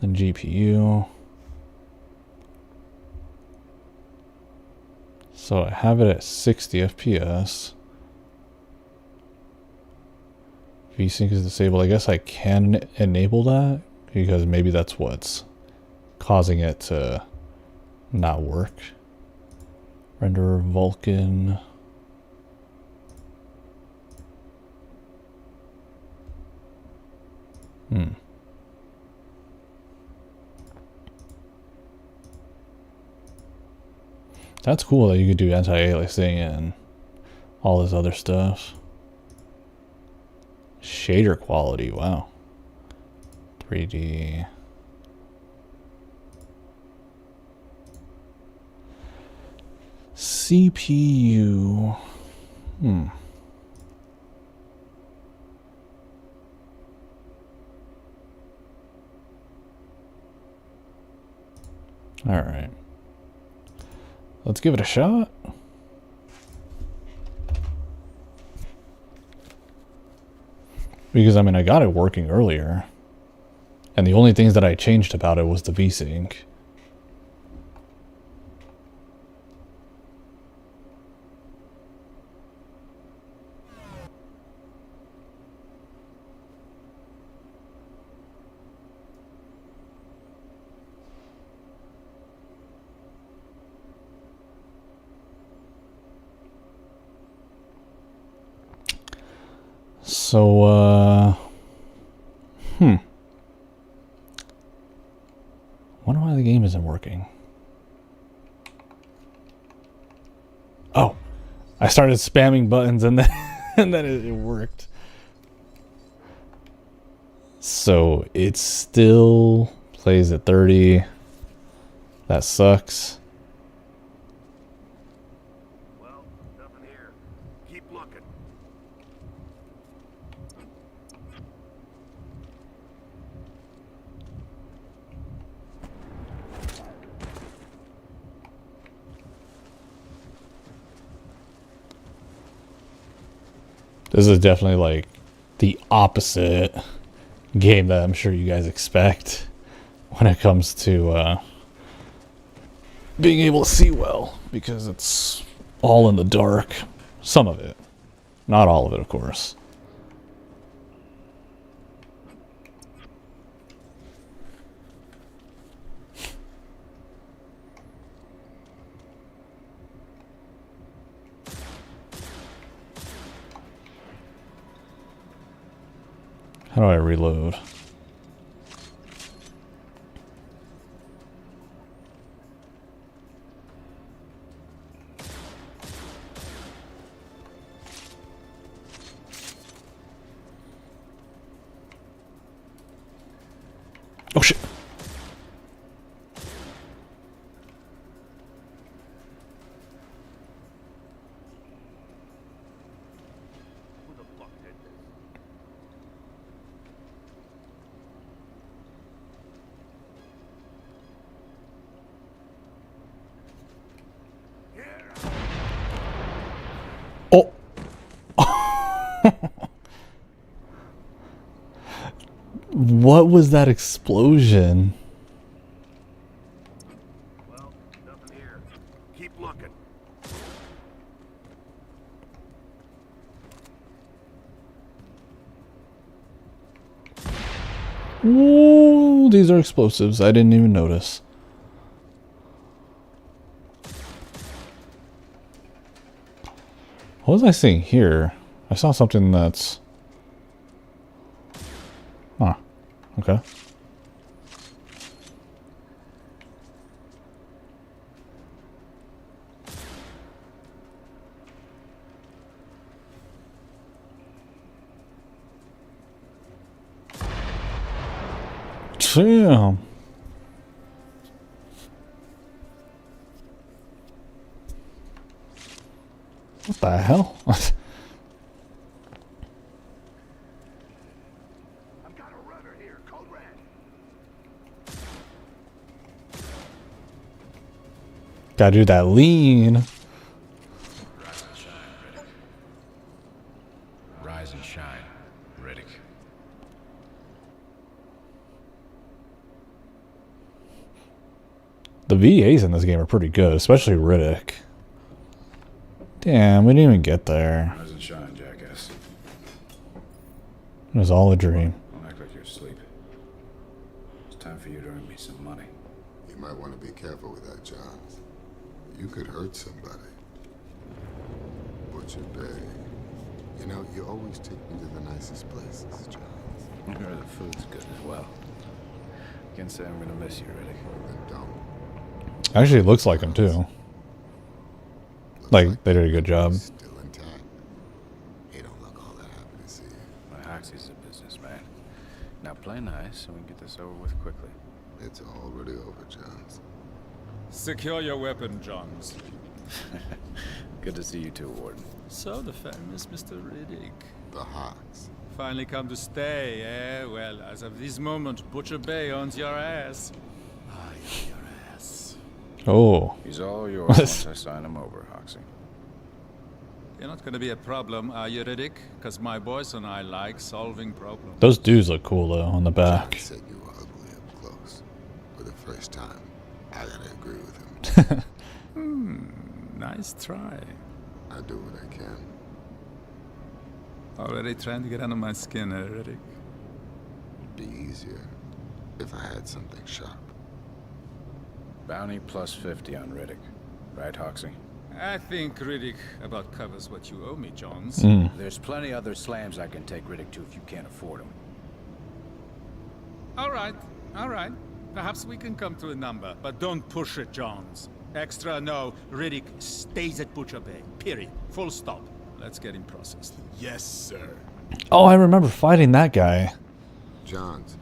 Then GPU. So I have it at 60 FPS. VSync is disabled. I guess I can enable that because maybe that's what's causing it to not work. Render Vulkan. That's cool that you could do anti-aliasing and all this other stuff. Shader quality, wow. 3D. CPU. All right. Let's give it a shot. Because, I mean, I got it working earlier. And the only things that I changed about it was the VSync. So, wonder why the game isn't working. Oh, I started spamming buttons and then and then it worked. So it still plays at 30. That sucks. Well, nothing here. Keep looking. This is definitely like the opposite game that I'm sure you guys expect when it comes to being able to see well, because it's all in the dark. Some of it. Not all of it, of course. How do I reload? Oh shit. Oh. What was that explosion? Well, nothing here. Keep looking. Ooh, these are explosives. I didn't even notice. What was I seeing here? I saw something that's... Huh. Okay. Damn. What the hell? I've got a runner here. Code red. Gotta do that lean. Rise and shine, Riddick. Rise and shine, Riddick. The VAs in this game are pretty good, especially Riddick. Damn, we didn't even get there. Rise and shine, jackass. It was all a dream. Don't act like you're asleep. It's time for you to earn me some money. You might want to be careful with that, Johns. You could hurt somebody. Butcher Bay. You know, you always take me to the nicest places, Johns. The food's good as well. Can't say I'm gonna miss you, Riddick. Then don't. Actually, it looks like him too. Looks Like they did a good job. Still intact. He don't look all that happy to see you. My Hoxie's a businessman. Now play nice so we can get this over with quickly. It's already over, Johns. Secure your weapon, Johns. Good to see you too, Warden. So the famous Mr. Riddick. The Hawks. Finally come to stay, eh? Well, as of this moment, Butcher Bay owns your ass. I own your ass. Oh. He's all yours once I sign him over, Hoxie. You're not gonna be a problem, are you, Riddick? Because my boys and I like solving problems. Those dudes look cool though on the back. John said you were ugly up close. For the first time, I gotta agree with him. Nice try. I do what I can. Already trying to get under my skin, eh, Riddick? It'd be easier if I had something sharp. Bounty plus 50 on Riddick. Right, Hoxie? I think Riddick about covers what you owe me, Johns. There's plenty other slams I can take Riddick to if you can't afford them. All right. Perhaps we can come to a number, but don't push it, Johns. Extra, no. Riddick stays at Butcher Bay. Period. Full stop. Let's get him processed. Yes, sir. Oh, I remember fighting that guy. Johns,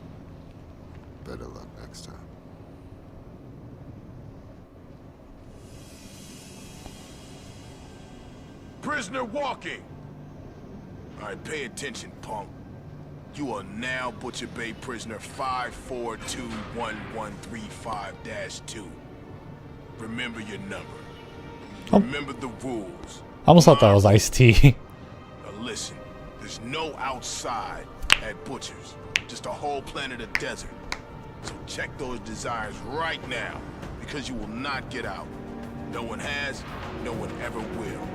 better luck next time. Prisoner walking. All right, pay attention, punk. You are now Butcher Bay prisoner 5421135-2. Remember your number. Remember the rules. I almost thought that was Ice-T. Now listen, there's no outside at Butcher's. Just a whole planet of desert. So check those desires right now, because you will not get out. No one has, no one ever will.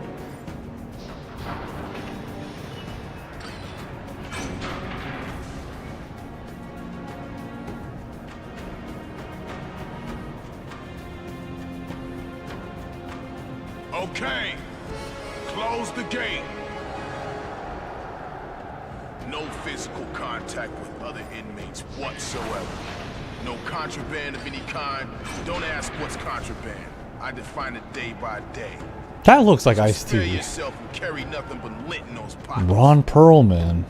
Okay, close the gate. No physical contact with other inmates whatsoever. No contraband of any kind. Don't ask what's contraband. I define it day by day. That looks like So Ice spare T. yourself and carry nothing but lint in those pockets. Ron Perlman.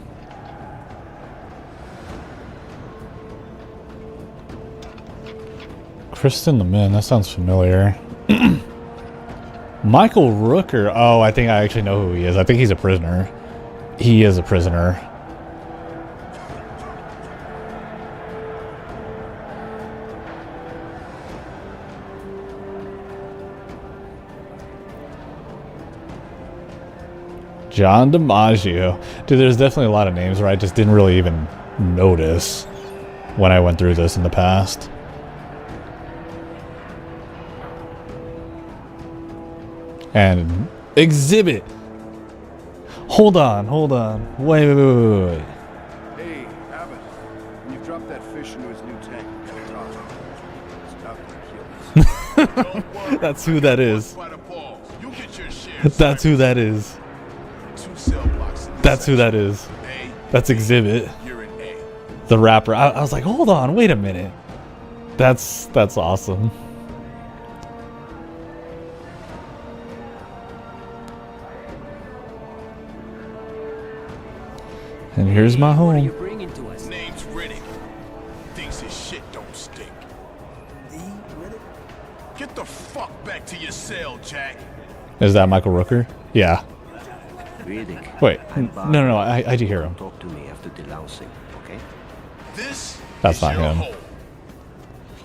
Kristen the Man, that sounds familiar. Michael Rooker. Oh, I think I actually know who he is. I think he's a prisoner. He is a prisoner. John DiMaggio. Dude, there's definitely a lot of names where I just didn't really even notice when I went through this in the past. And Exhibit. Hold on. Wait. Hey, Abbott. When you drop that fish into his new tank, we gotta talk. It's not gonna kill us. That's who that is. By the balls. You get your share. That's who that is. 2 cell blocks in this That's who that section. is. A, That's Exhibit. you're an A. The rapper. I was like, hold on, wait a minute. That's awesome. And here's my home. Name's Riddick. Thinks his shit don't stink. Get the fuck back to your cell, Jack. Is that Michael Rooker? Yeah. Riddick. Wait. No. I do hear him. Talk to me after delousing, okay? This That's is not your him. home.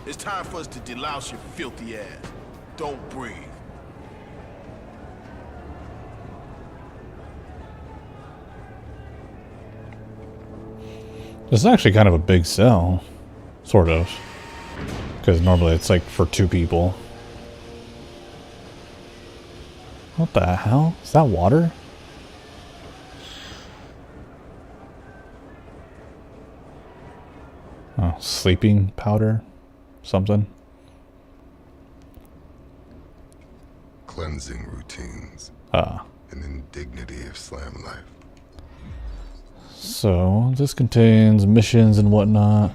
It's time for us to delouse your filthy ass. Don't breathe. This is actually kind of a big cell. Sort of. Because normally it's like for 2 people. What the hell? Is that water? Oh, sleeping powder? Something? Cleansing routines. Ah. An indignity of slam life. So, this contains missions and whatnot.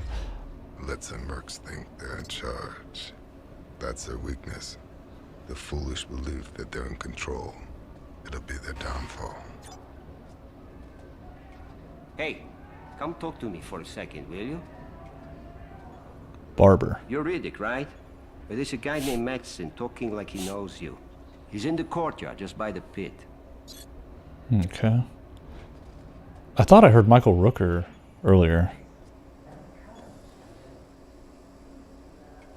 Let some mercs think they're in charge. That's their weakness. The foolish belief that they're in control. It'll be their downfall. Hey, come talk to me for a second, will you? Barber. You're Riddick, right? But there's a guy named Madsen talking like he knows you. He's in the courtyard just by the pit. Okay. I thought I heard Michael Rooker earlier.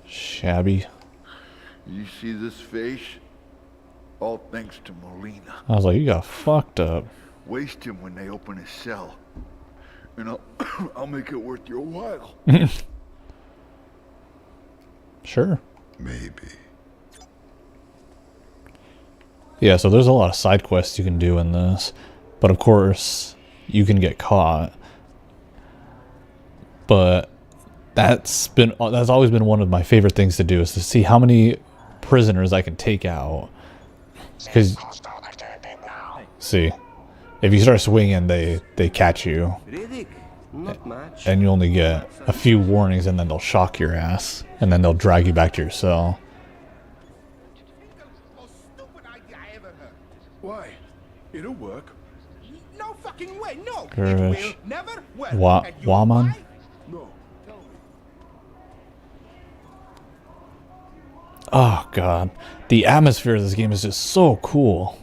Shabby. You see this face? All thanks to Molina. I was like, you got fucked up. Waste him when they open his cell. And I'll make it worth your while. Sure. Maybe. Yeah, so there's a lot of side quests you can do in this. But of course, you can get caught. But that's always been one of my favorite things to do, is to see how many prisoners I can take out. Because, see, if you start swinging, they catch you. Riddick, not much. And you only get a few warnings, and then they'll shock your ass. And then they'll drag you back to your cell. Why? It'll work. No fucking way, no! Gurvish. It will never work. And you know Waman? why? No. Tell me. Oh, God. The atmosphere of this game is just so cool.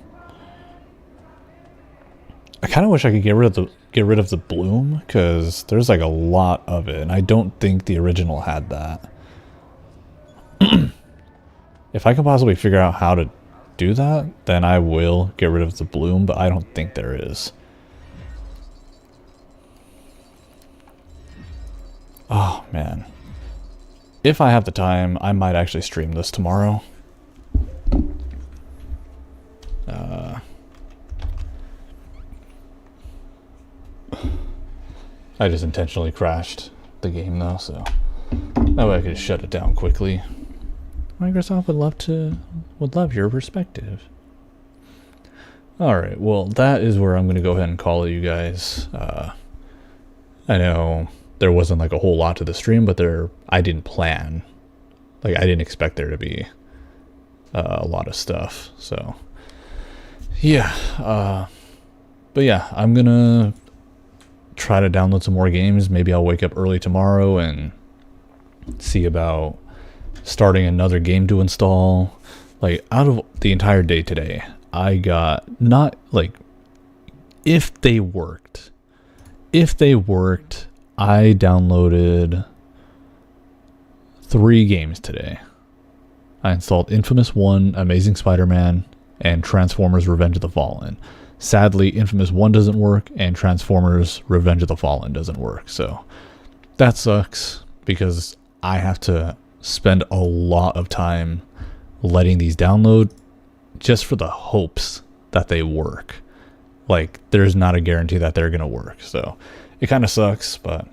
I kind of wish I could get rid of the bloom, because there's like a lot of it, and I don't think the original had that. If I can possibly figure out how to do that, then I will get rid of the bloom, but I don't think there is. Oh, man. If I have the time, I might actually stream this tomorrow. I just intentionally crashed the game though, so that way I could just shut it down quickly. Microsoft would love your perspective. Alright, well that is where I'm going to go ahead and call it, you guys. I know there wasn't like a whole lot to the stream, but I didn't plan. Like, I didn't expect there to be a lot of stuff. So, yeah. But yeah, I'm gonna try to download some more games. Maybe I'll wake up early tomorrow and see about starting another game to install. Like, out of the entire day today, I got not like, if they worked, I downloaded 3 games today. I installed Infamous 1, Amazing Spider-Man, and Transformers Revenge of the Fallen. Sadly, Infamous 1 doesn't work, and Transformers Revenge of the Fallen doesn't work. So that sucks, because I have to spend a lot of time letting these download just for the hopes that they work. Like, there's not a guarantee that they're going to work. So it kind of sucks, but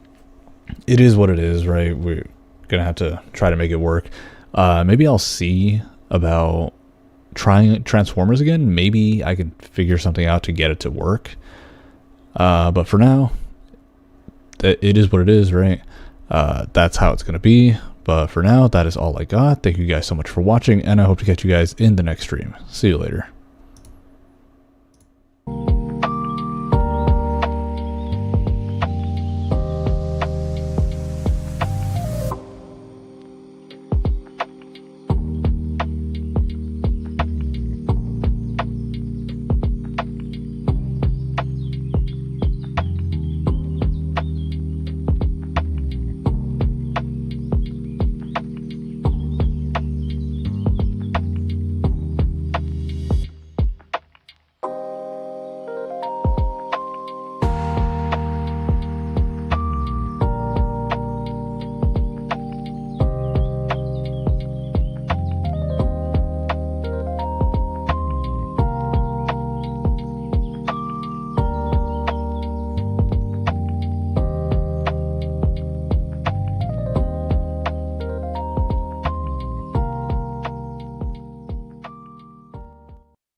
it is what it is, right? We're going to have to try to make it work. Maybe I'll see about trying Transformers again. Maybe I can figure something out to get it to work. But for now, it is what it is, right? That's how it's going to be. But for now, that is all I got. Thank you guys so much for watching, and I hope to catch you guys in the next stream. See you later.